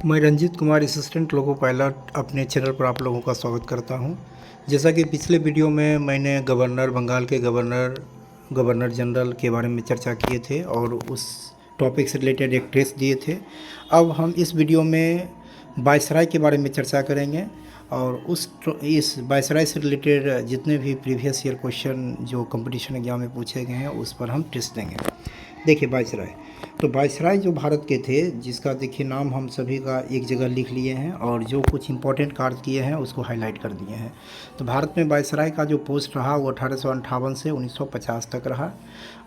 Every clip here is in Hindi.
मैं Ranjeet Kumar assistant loco pilot अपने चैनल पर आप लोगों का स्वागत करता हूं। जैसा कि पिछले वीडियो में मैंने बंगाल के गवर्नर जनरल के बारे में चर्चा किए थे और उस टॉपिक से रिलेटेड एक टेस्ट दिए थे। अब हम इस वीडियो में वायसराय के बारे में चर्चा करेंगे और इस वायसराय से रिलेटेड जितने भी प्रीवियस ईयर क्वेश्चन जो कंपटीशन एग्जाम में पूछे गए हैं उस पर हम टेस्ट देंगे। देखिए वायसराय जो भारत के थे, जिसका देखिए नाम हम सभी का एक जगह लिख लिए हैं और जो कुछ इंपॉर्टेंट कार्य किए हैं उसको हाईलाइट कर दिए हैं। तो भारत में वायसराय का जो पोस्ट रहा वो 1858 से 1950 तक रहा।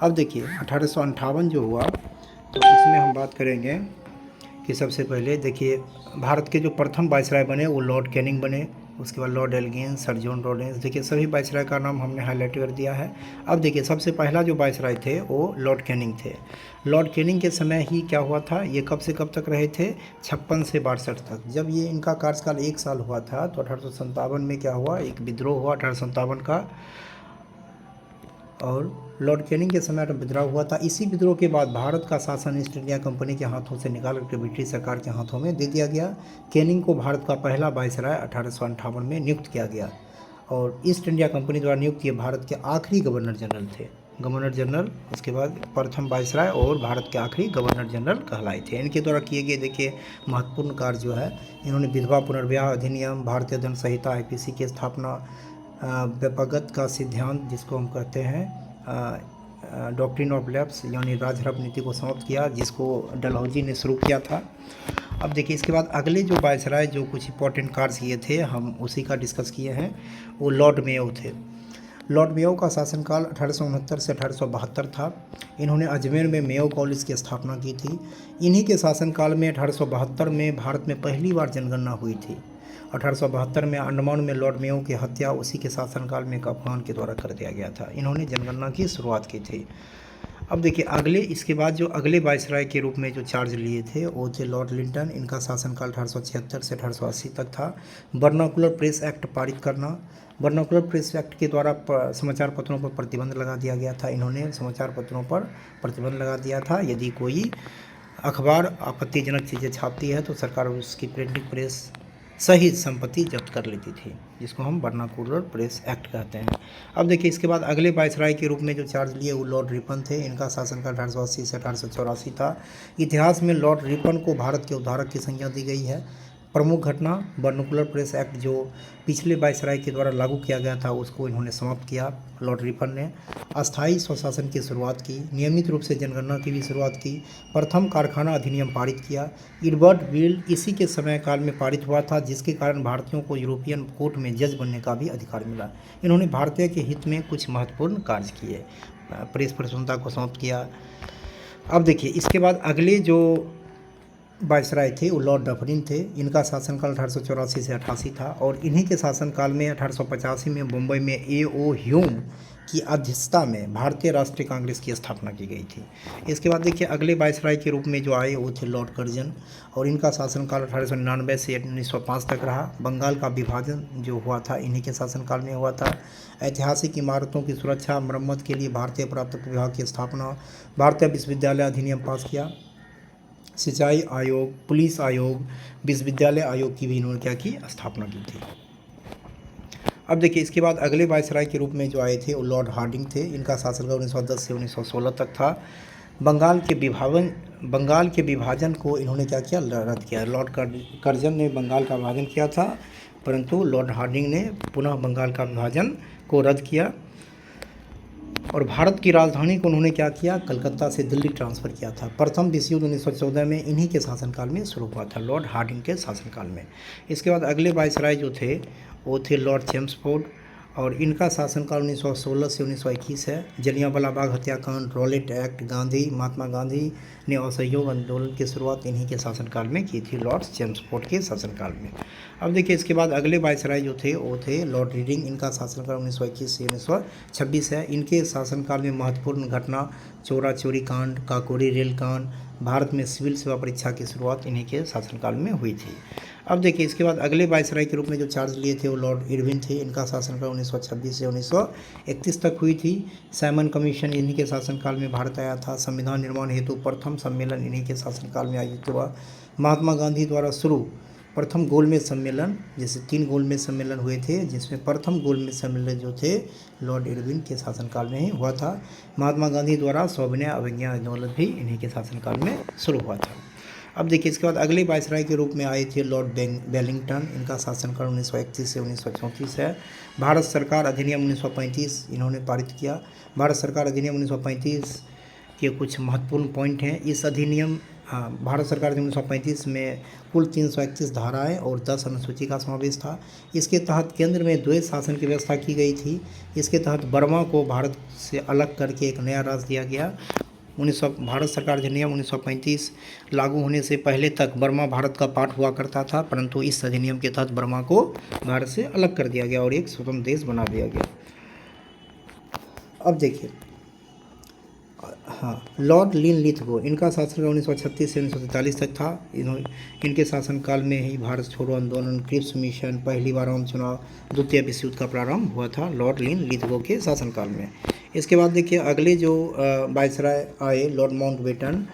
अब देखिए 1858 जो हुआ तो इसमें हम बात करेंगे कि सबसे पहले देखिए भारत के जो प्रथम वायसराय बने वो लॉर्ड कैनिंग बने, उसके बाद लॉर्ड एल्गिन, सर जॉन रॉडेंस। देखिए सभी वायसराय का नाम हमने हाईलाइट कर दिया है। अब देखिए सबसे पहला जो वायसराय थे वो लॉर्ड कैनिंग थे। लॉर्ड कैनिंग के समय ही क्या हुआ था, ये कब से कब तक रहे थे, 56 से 62 तक। जब ये इनका कार्यकाल 1 साल हुआ था तो 1857 में क्या हुआ, एक विद्रोह हुआ 1857 का, और लॉर्ड कैनिंग के समय विद्रोह हुआ था। इसी विद्रोह के बाद भारत का शासन ईस्ट इंडिया कंपनी के हाथों से निकाल करके ब्रिटिश सरकार के हाथों में दे दिया गया। कैनिंग को भारत का पहला वायसराय 1858 में नियुक्त किया गया और ईस्ट इंडिया कंपनी द्वारा नियुक्त किए भारत के आखिरी गवर्नर जनरल थे। गवर्नर जनरल, उसके बाद प्रथम वायसराय और भारत के आखिरी गवर्नर जनरल कहलाए थे। इनके द्वारा किए गए देखिए महत्वपूर्ण कार्य जो है, इन्होंने विधवा पुनर्विवाह अधिनियम, भारतीय दंड संहिता आईपीसी की स्थापना, व्यपगत का सिद्धांत जिसको हम कहते हैं डॉक्ट्रिन ऑफ लैप्स यानी राजहरप नीति को समाप्त किया, जिसको डलहौजी ने शुरू किया था। अब देखिए इसके बाद अगले जो वायसराय जो कुछ इंपॉर्टेंट कार्य किए थे हम उसी का डिस्कस किए हैं, वो लॉर्ड मेयो थे। लॉर्ड मेयो का शासनकाल 1869 से 1872 था। इन्होंने अजमेर में मेयो कॉलेज की स्थापना की थी। इन्हीं के शासनकाल में 1872 में भारत में पहली बार जनगणना हुई थी। 1872 में अंडमान में लॉर्ड मेयो की हत्या उसी के शासनकाल में एक अफगान के द्वारा कर दिया गया था। इन्होंने जनगणना की शुरुआत की थी। अब देखिए इसके बाद जो अगले वायसराय के रूप में जो चार्ज लिए थे वो थे लॉर्ड लिंटन। इनका शासनकाल 1876 से 1880 तक था। वर्नाकुलर प्रेस एक्ट पारित करना, वर्नाकुलर प्रेस एक्ट के द्वारा समाचार पत्रों पर प्रतिबंध लगा दिया गया था। इन्होंने समाचार पत्रों पर प्रतिबंध लगा दिया था। यदि कोई अखबार आपत्तिजनक चीज़ें छापती है तो सरकार उसकी प्रिंटिंग प्रेस सही संपत्ति जब्त कर लेती थी, जिसको हम वर्नाकुलर प्रेस एक्ट कहते हैं। अब देखिए इसके बाद अगले वायसराय के रूप में जो चार्ज लिए वो लॉर्ड रिपन थे। इनका शासनकाल 1880 से 1884 था। इतिहास में लॉर्ड रिपन को भारत के उद्धारक की संज्ञा दी गई है। प्रमुख घटना, वर्नाकुलर प्रेस एक्ट जो पिछले वायसराय के द्वारा लागू किया गया था उसको इन्होंने समाप्त किया लॉर्ड रिपन ने। अस्थायी स्वशासन की शुरुआत की, नियमित रूप से जनगणना की भी शुरुआत की, प्रथम कारखाना अधिनियम पारित किया। इडवर्ड बिल इसी के समय काल में पारित हुआ था, जिसके कारण भारतीयों को यूरोपियन कोर्ट में जज बनने का भी अधिकार मिला। इन्होंने भारतीय के हित में कुछ महत्वपूर्ण कार्य किए, प्रेस प्रसन्नता को समाप्त किया। अब देखिए इसके बाद अगले जो वायसराय थे वो लॉर्ड डफरिन थे। इनका शासनकाल 1884 से 88 था और इन्हीं के शासनकाल में 1885 में मुंबई में A.O. ह्यूम की अध्यक्षता में भारतीय राष्ट्रीय कांग्रेस की स्थापना की गई थी। इसके बाद देखिए अगले वायसराय के रूप में जो आए वो थे लॉर्ड कर्जन और इनका शासनकाल 1899 से 1905 तक रहा। बंगाल का विभाजन जो हुआ था इन्हीं के शासनकाल में हुआ था। ऐतिहासिक इमारतों की सुरक्षा मरम्मत के लिए भारतीय पुरातत्व विभाग की स्थापना, भारतीय विश्वविद्यालय अधिनियम पास किया, सिंचाई आयोग, पुलिस आयोग, विश्वविद्यालय आयोग की भी इन्होंने क्या की, स्थापना की थी। अब देखिए इसके बाद अगले वायसराय के रूप में जो आए थे वो लॉर्ड हार्डिंग थे। इनका शासनकाल 1910 से 1916 तक था। बंगाल के विभाजन को इन्होंने क्या किया, रद्द किया। लॉर्ड कर्जन ने बंगाल का विभाजन किया था, परंतु लॉर्ड हार्डिंग ने पुनः बंगाल का विभाजन को रद्द किया और भारत की राजधानी को उन्होंने क्या किया, कलकत्ता से दिल्ली ट्रांसफ़र किया था। प्रथम विश्व युद्ध 1914 में इन्हीं के शासनकाल में शुरू हुआ था, लॉर्ड हार्डिंग के शासनकाल में। इसके बाद अगले वायसराय जो थे वो थे लॉर्ड चेम्सफोर्ड और इनका शासनकाल 1916 से 1921 है। जलियांवाला बाग हत्याकांड, रॉलेट एक्ट, महात्मा गांधी ने असहयोग आंदोलन की शुरुआत इन्हीं के शासनकाल में की थी, लॉर्ड चेम्सफोर्ड के शासनकाल में। अब देखिए इसके बाद अगले वायसराय जो थे वो थे लॉर्ड रीडिंग। इनका शासनकाल 1921 से 1926 है। इनके शासनकाल में महत्वपूर्ण घटना चोरा चोरी कांड, काकोरी रेल कांड, भारत में सिविल सेवा परीक्षा की शुरुआत इन्हीं के शासनकाल में हुई थी। अब देखिए इसके बाद अगले वायसराय के रूप में जो चार्ज लिए थे वो लॉर्ड इरविन थे। इनका शासनकाल 1926 से 1931 तक हुई थी। साइमन कमीशन इन्हीं के शासनकाल में भारत आया था। संविधान निर्माण हेतु प्रथम सम्मेलन इन्हीं के शासनकाल में आयोजित हुआ। महात्मा गांधी द्वारा शुरू प्रथम गोलमेज सम्मेलन, जैसे 3 गोलमेज सम्मेलन हुए थे, जिसमें प्रथम गोलमेज सम्मेलन जो थे लॉर्ड इरविन के शासनकाल में ही हुआ था। महात्मा गांधी द्वारा सविनय अवज्ञा आंदोलन भी इन्हीं के शासनकाल में शुरू हुआ था। अब देखिए इसके बाद अगले वायसराय के रूप में आए थे लॉर्ड वेलिंगटन। इनका शासनकाल 1931 से 1934 है। भारत सरकार अधिनियम 1935 इन्होंने पारित किया। भारत सरकार अधिनियम 1935 के कुछ महत्वपूर्ण पॉइंट हैं। इस अधिनियम भारत सरकार के 1935 में कुल 331 धाराएं और 10 अनुसूची का समावेश था। इसके तहत केंद्र में द्वैध शासन की व्यवस्था की गई थी। इसके तहत बर्मा को भारत से अलग करके एक नया राज्य दिया गया। भारत सरकार अधिनियम 1935 लागू होने से पहले तक बर्मा भारत का पार्ट हुआ करता था, परंतु इस अधिनियम के तहत बर्मा को भारत से अलग कर दिया गया और एक स्वतंत्र देश बना दिया गया। अब देखिए लॉर्ड लिन लिथगो, इनका शासनकाल 1936 से 1943 तक था। इनके शासनकाल में ही भारत छोड़ो आंदोलन, क्रिप्स मिशन, पहली बार आम चुनाव, द्वितीय विश्व युद्ध का प्रारंभ हुआ था लॉर्ड लिन लिथगो के शासनकाल में। इसके बाद देखिए अगले जो वायसराय आए लॉर्ड माउंटबेटन,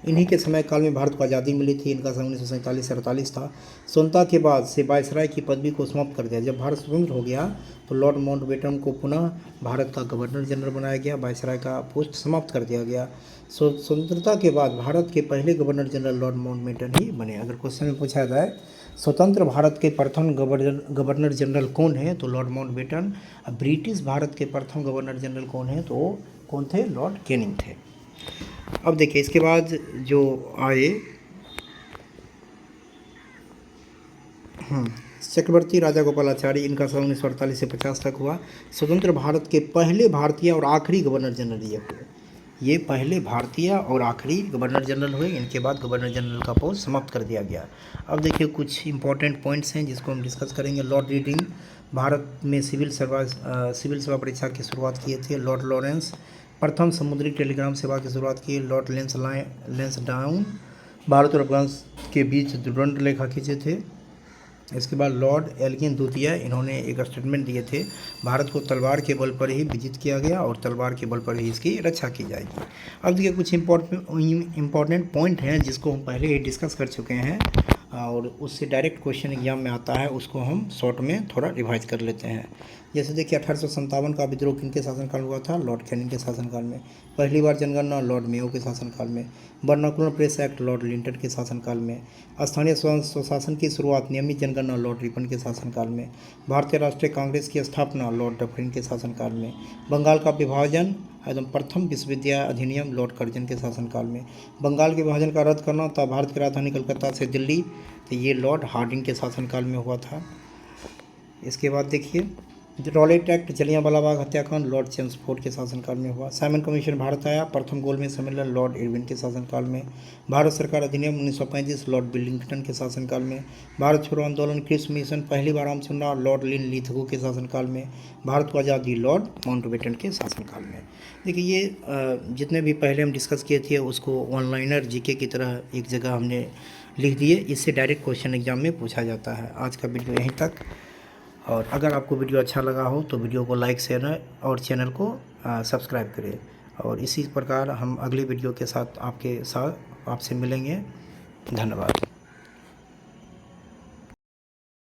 इन्हीं के समय काल में भारत को आज़ादी मिली थी। इनका सन 1947 से 48 था। स्वतंत्रता के बाद से वायसराय की पदवी को समाप्त कर दिया। जब भारत स्वतंत्र हो गया तो लॉर्ड माउंटबेटन को पुनः भारत का गवर्नर जनरल बनाया गया। वायसराय का पोस्ट समाप्त कर दिया गया। स्वतंत्रता के बाद भारत के पहले गवर्नर जनरल लॉर्ड माउंटबेटन ही बने। अगर क्वेश्चन में पूछा जाए स्वतंत्र भारत के प्रथम गवर्नर जनरल कौन है तो लॉर्ड माउंटबेटन। ब्रिटिश भारत के प्रथम गवर्नर जनरल कौन है तो कौन थे, लॉर्ड कैनिंग थे। अब देखिए इसके बाद जो आए चक्रवर्ती राजा गोपालाचारी, इनका सन 1948 से 50 तक हुआ। स्वतंत्र भारत के पहले भारतीय और आखिरी गवर्नर जनरल ये हुए। ये पहले भारतीय और आखिरी गवर्नर जनरल हुए। इनके बाद गवर्नर जनरल का पोस्ट समाप्त कर दिया गया। अब देखिए कुछ इंपॉर्टेंट पॉइंट्स हैं जिसको हम डिस्कस करेंगे। लॉर्ड रीडिंग भारत में सिविल सेवा परीक्षा की शुरुआत किए थे। लॉर्ड लॉरेंस प्रथम समुद्री टेलीग्राम सेवा की शुरुआत की। लॉर्ड लेंसडाउन भारत और अफगानिस्तान के बीच द्वंद्व रेखा खींचे थे। इसके बाद लॉर्ड एल्गिन द्वितीय, इन्होंने एक स्टेटमेंट दिए थे भारत को तलवार के बल पर ही विजित किया गया और तलवार के बल पर ही इसकी रक्षा की जाएगी। अब देखिए कुछ इंपॉर्टेंट पॉइंट हैं जिसको हम पहले ही डिस्कस कर चुके हैं और उससे डायरेक्ट क्वेश्चन एग्जाम में आता है, उसको हम शॉर्ट में थोड़ा रिवाइज कर लेते हैं। जैसे देखिए 1857 का विद्रोह किनके शासनकाल हुआ था, लॉर्ड कैनिंग के शासनकाल में। पहली बार जनगणना लॉर्ड मेयो के शासनकाल में। Vernacular press act Lord Linton के शासनकाल में। स्थानीय स्वशासन की शुरुआत नियमित जनगणना लॉर्ड रिपन के शासनकाल में। भारतीय राष्ट्रीय कांग्रेस की स्थापना लॉर्ड डफरिन के शासनकाल में। बंगाल का विभाजन एवं प्रथम विश्वविद्यालय अधिनियम लॉर्ड कर्जन के शासनकाल में। बंगाल के विभाजन का रद्द करना था भारत की राजधानी कलकत्ता से दिल्ली, तो ये लॉर्ड हार्डिंग के शासनकाल में हुआ था। इसके बाद देखिए रॉलेट एक्ट जलियांवाला बाग हत्याकांड लॉर्ड चेम्सफोर्ड के शासनकाल में हुआ। साइमन कमीशन भारत आया, प्रथम गोलमेज सम्मेलन लॉर्ड इरविन के शासनकाल में। भारत सरकार अधिनियम 1935 लॉर्ड विलिंगटन के शासनकाल में। भारत छोड़ो आंदोलन क्रिप्स मिशन पहली बार आम चुनाव लॉर्ड लिन लिथगो के शासनकाल में। भारत को आज़ादी लॉर्ड माउंटबेटन के शासनकाल में। देखिए ये जितने भी पहले हम डिस्कस किए थे उसको ऑनलाइनर जीके की तरह एक जगह हमने लिख दिए, इससे डायरेक्ट क्वेश्चन एग्जाम में पूछा जाता है। आज का वीडियो यहीं तक, और अगर आपको वीडियो अच्छा लगा हो तो वीडियो को लाइक शेयर और चैनल को सब्सक्राइब करें। और इसी प्रकार हम अगली वीडियो के साथ आपसे मिलेंगे। धन्यवाद।